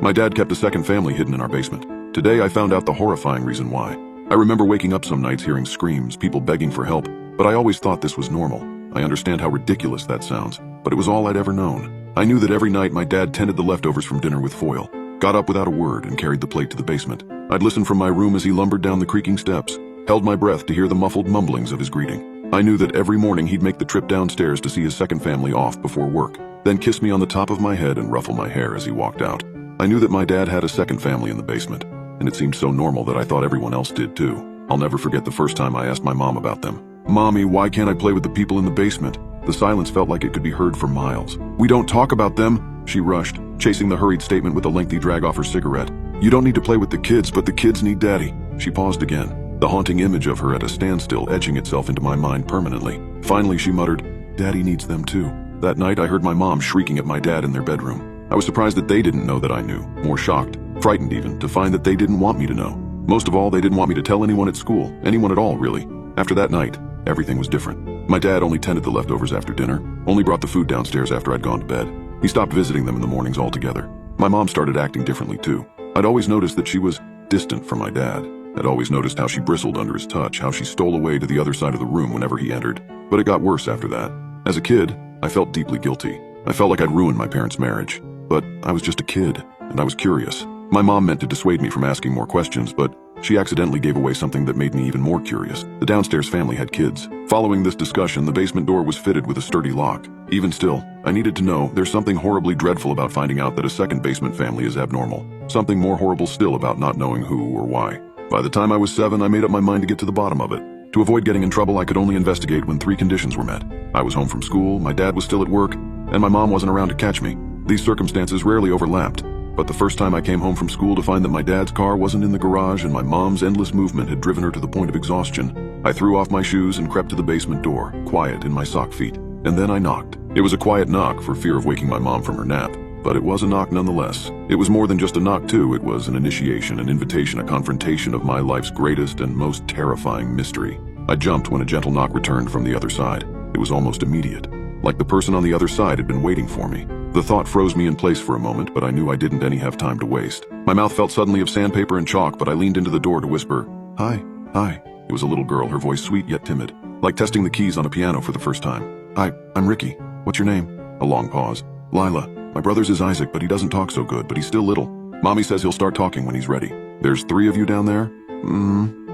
My dad kept a second family hidden in our basement. Today I found out the horrifying reason why. I remember waking up some nights hearing screams, people begging for help, but I always thought this was normal. I understand how ridiculous that sounds, but it was all I'd ever known. I knew that every night my dad tended the leftovers from dinner with foil, got up without a word and carried the plate to the basement. I'd listen from my room as he lumbered down the creaking steps, held my breath to hear the muffled mumblings of his greeting. I knew that every morning he'd make the trip downstairs to see his second family off before work, then kiss me on the top of my head and ruffle my hair as he walked out. I knew that my dad had a second family in the basement, and it seemed so normal that I thought everyone else did too. I'll never forget the first time I asked my mom about them. "Mommy, why can't I play with the people in the basement?" The silence felt like it could be heard for miles. "We don't talk about them," she rushed, chasing the hurried statement with a lengthy drag off her cigarette. "You don't need to play with the kids, but the kids need Daddy." She paused again, the haunting image of her at a standstill etching itself into my mind permanently. Finally, she muttered, "Daddy needs them too." That night, I heard my mom shrieking at my dad in their bedroom. I was surprised that they didn't know that I knew, more shocked, frightened even, to find that they didn't want me to know. Most of all, they didn't want me to tell anyone at school, anyone at all, really. After that night, everything was different. My dad only tended the leftovers after dinner, only brought the food downstairs after I'd gone to bed. He stopped visiting them in the mornings altogether. My mom started acting differently too. I'd always noticed that she was distant from my dad. I'd always noticed how she bristled under his touch, how she stole away to the other side of the room whenever he entered. But it got worse after that. As a kid, I felt deeply guilty. I felt like I'd ruined my parents' marriage. But I was just a kid, and I was curious. My mom meant to dissuade me from asking more questions, but she accidentally gave away something that made me even more curious. The downstairs family had kids. Following this discussion, the basement door was fitted with a sturdy lock. Even still, I needed to know there's something horribly dreadful about finding out that a second basement family is abnormal. Something more horrible still about not knowing who or why. By the time I was 7, I made up my mind to get to the bottom of it. To avoid getting in trouble, I could only investigate when 3 conditions were met. I was home from school, my dad was still at work, and my mom wasn't around to catch me. These circumstances rarely overlapped. But the first time I came home from school to find that my dad's car wasn't in the garage and my mom's endless movement had driven her to the point of exhaustion, I threw off my shoes and crept to the basement door, quiet in my sock feet. And then I knocked. It was a quiet knock for fear of waking my mom from her nap. But it was a knock nonetheless. It was more than just a knock too. It was an initiation, an invitation, a confrontation of my life's greatest and most terrifying mystery. I jumped when a gentle knock returned from the other side. It was almost immediate. Like the person on the other side had been waiting for me. The thought froze me in place for a moment, but I knew I didn't have time to waste. My mouth felt suddenly of sandpaper and chalk, but I leaned into the door to whisper, "Hi, hi." It was a little girl, her voice sweet yet timid, like testing the keys on a piano for the first time. I'm Ricky. What's your name?" A long pause. "Lila. My brother's is Isaac, but he doesn't talk so good, but he's still little. Mommy says he'll start talking when he's ready." "There's 3 of you down there?"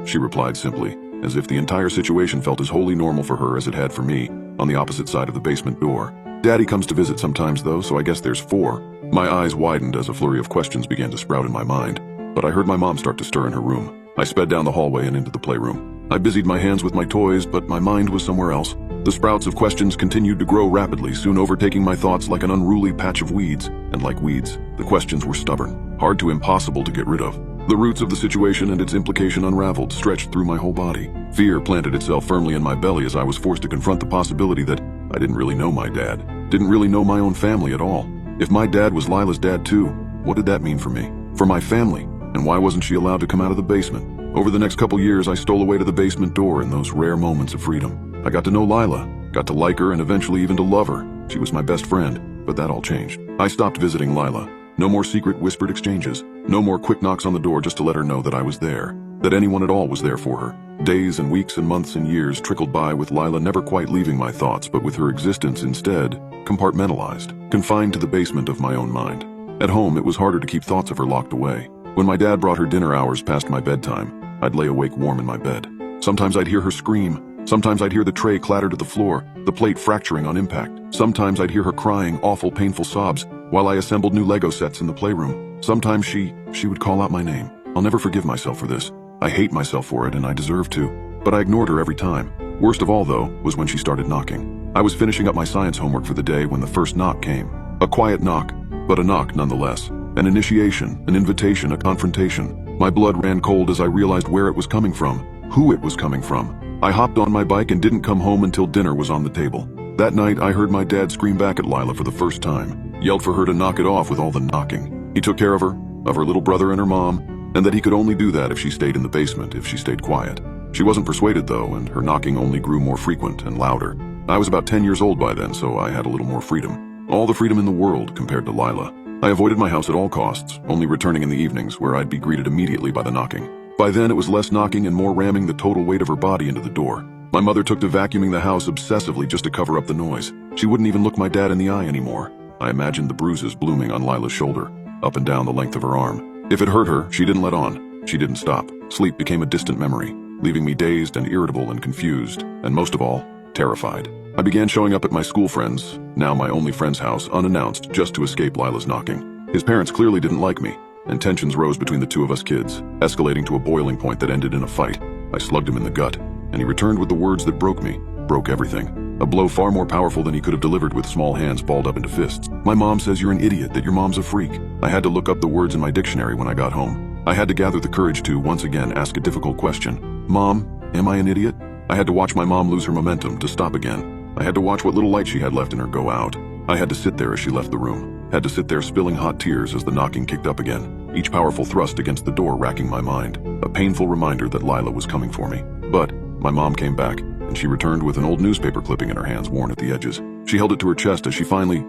She replied simply, as if the entire situation felt as wholly normal for her as it had for me, on the opposite side of the basement door. "Daddy comes to visit sometimes though, so I guess there's 4. My eyes widened as a flurry of questions began to sprout in my mind, but I heard my mom start to stir in her room. I sped down the hallway and into the playroom. I busied my hands with my toys, but my mind was somewhere else. The sprouts of questions continued to grow rapidly, soon overtaking my thoughts like an unruly patch of weeds. And like weeds, the questions were stubborn, hard to impossible to get rid of. The roots of the situation and its implication unraveled, stretched through my whole body. Fear planted itself firmly in my belly as I was forced to confront the possibility that I didn't really know my dad, didn't really know my own family at all. If my dad was Lila's dad too, what did that mean for me? For my family? And why wasn't she allowed to come out of the basement? Over the next couple years, I stole away to the basement door in those rare moments of freedom. I got to know Lila, got to like her and eventually even to love her. She was my best friend, but that all changed. I stopped visiting Lila. No more secret whispered exchanges. No more quick knocks on the door just to let her know that I was there, that anyone at all was there for her. Days and weeks and months and years trickled by with Lila never quite leaving my thoughts, but with her existence instead compartmentalized, confined to the basement of my own mind. At home, it was harder to keep thoughts of her locked away. When my dad brought her dinner hours past my bedtime, I'd lay awake warm in my bed. Sometimes I'd hear her scream. Sometimes I'd hear the tray clatter to the floor, the plate fracturing on impact. Sometimes I'd hear her crying awful, painful sobs while I assembled new Lego sets in the playroom. Sometimes she would call out my name. I'll never forgive myself for this. I hate myself for it, and I deserve to. But I ignored her every time. Worst of all, though, was when she started knocking. I was finishing up my science homework for the day when the first knock came. A quiet knock, but a knock nonetheless. An initiation, an invitation, a confrontation. My blood ran cold as I realized where it was coming from, who it was coming from. I hopped on my bike and didn't come home until dinner was on the table. That night, I heard my dad scream back at Lila for the first time, yelled for her to knock it off with all the knocking. He took care of her little brother and her mom, and that he could only do that if she stayed in the basement, if she stayed quiet. She wasn't persuaded though, and her knocking only grew more frequent and louder. I was about 10 years old by then, so I had a little more freedom. All the freedom in the world compared to Lila. I avoided my house at all costs, only returning in the evenings where I'd be greeted immediately by the knocking. By then, it was less knocking and more ramming the total weight of her body into the door. My mother took to vacuuming the house obsessively just to cover up the noise. She wouldn't even look my dad in the eye anymore. I imagined the bruises blooming on Lila's shoulder, up and down the length of her arm. If it hurt her, she didn't let on. She didn't stop. Sleep became a distant memory, leaving me dazed and irritable and confused, and most of all, terrified. I began showing up at my school friend's, now my only friend's house, unannounced just to escape Lila's knocking. His parents clearly didn't like me, and tensions rose between the two of us kids, escalating to a boiling point that ended in a fight. I slugged him in the gut, and he returned with the words that broke me, broke everything. A blow far more powerful than he could have delivered with small hands balled up into fists. My mom says you're an idiot, that your mom's a freak. I had to look up the words in my dictionary when I got home. I had to gather the courage to, once again, ask a difficult question. Mom, am I an idiot? I had to watch my mom lose her momentum, to stop again. I had to watch what little light she had left in her go out. I had to sit there as she left the room. Had to sit there spilling hot tears as the knocking kicked up again, each powerful thrust against the door racking my mind, a painful reminder that Lila was coming for me. But my mom came back, and she returned with an old newspaper clipping in her hands, worn at the edges. She held it to her chest as she finally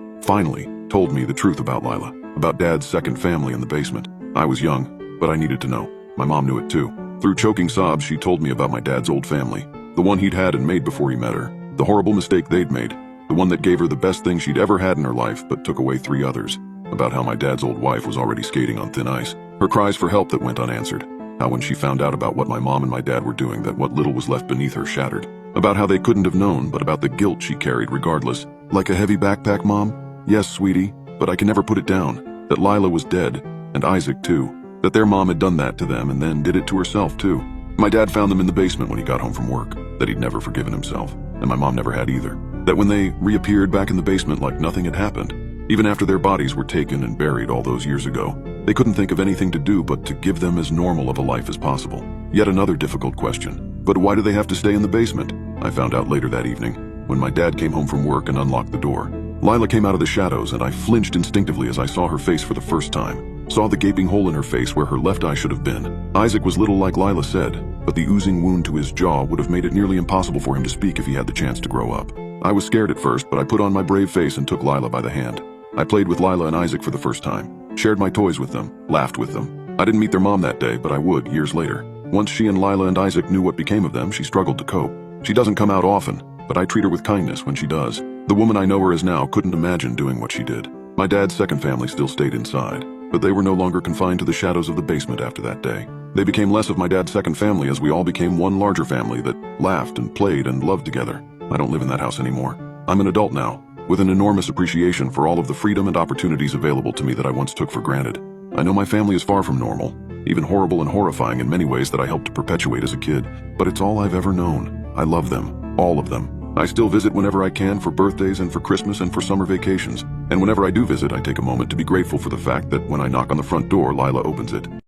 told me the truth about Lila, about Dad's second family in the basement. I was young, but I needed to know. My mom knew it too. Through choking sobs, she told me about my dad's old family, the one he'd had and made before he met her, the horrible mistake they'd made, the one that gave her the best thing she'd ever had in her life but took away 3 others, about how my dad's old wife was already skating on thin ice, her cries for help that went unanswered, how when she found out about what my mom and my dad were doing, that what little was left beneath her shattered, about how they couldn't have known, but about the guilt she carried regardless. Like a heavy backpack, Mom? Yes, sweetie, but I can never put it down, that Lila was dead, and Isaac too, that their mom had done that to them and then did it to herself too. My dad found them in the basement when he got home from work, that he'd never forgiven himself, and my mom never had either. That when they reappeared back in the basement like nothing had happened, even after their bodies were taken and buried all those years ago, they couldn't think of anything to do but to give them as normal of a life as possible. Yet another difficult question. But why do they have to stay in the basement? I found out later that evening, when my dad came home from work and unlocked the door. Lila came out of the shadows, and I flinched instinctively as I saw her face for the first time. Saw the gaping hole in her face where her left eye should have been. Isaac was little like Lila said, but the oozing wound to his jaw would have made it nearly impossible for him to speak if he had the chance to grow up. I was scared at first, but I put on my brave face and took Lila by the hand. I played with Lila and Isaac for the first time, shared my toys with them, laughed with them. I didn't meet their mom that day, but I would years later. Once she and Lila and Isaac knew what became of them, she struggled to cope. She doesn't come out often, but I treat her with kindness when she does. The woman I know her as now couldn't imagine doing what she did. My dad's second family still stayed inside, but they were no longer confined to the shadows of the basement after that day. They became less of my dad's second family as we all became one larger family that laughed and played and loved together. I don't live in that house anymore. I'm an adult now, with an enormous appreciation for all of the freedom and opportunities available to me that I once took for granted. I know my family is far from normal, even horrible and horrifying in many ways that I helped to perpetuate as a kid, but it's all I've ever known. I love them, all of them. I still visit whenever I can for birthdays and for Christmas and for summer vacations. And whenever I do visit, I take a moment to be grateful for the fact that when I knock on the front door, Lila opens it.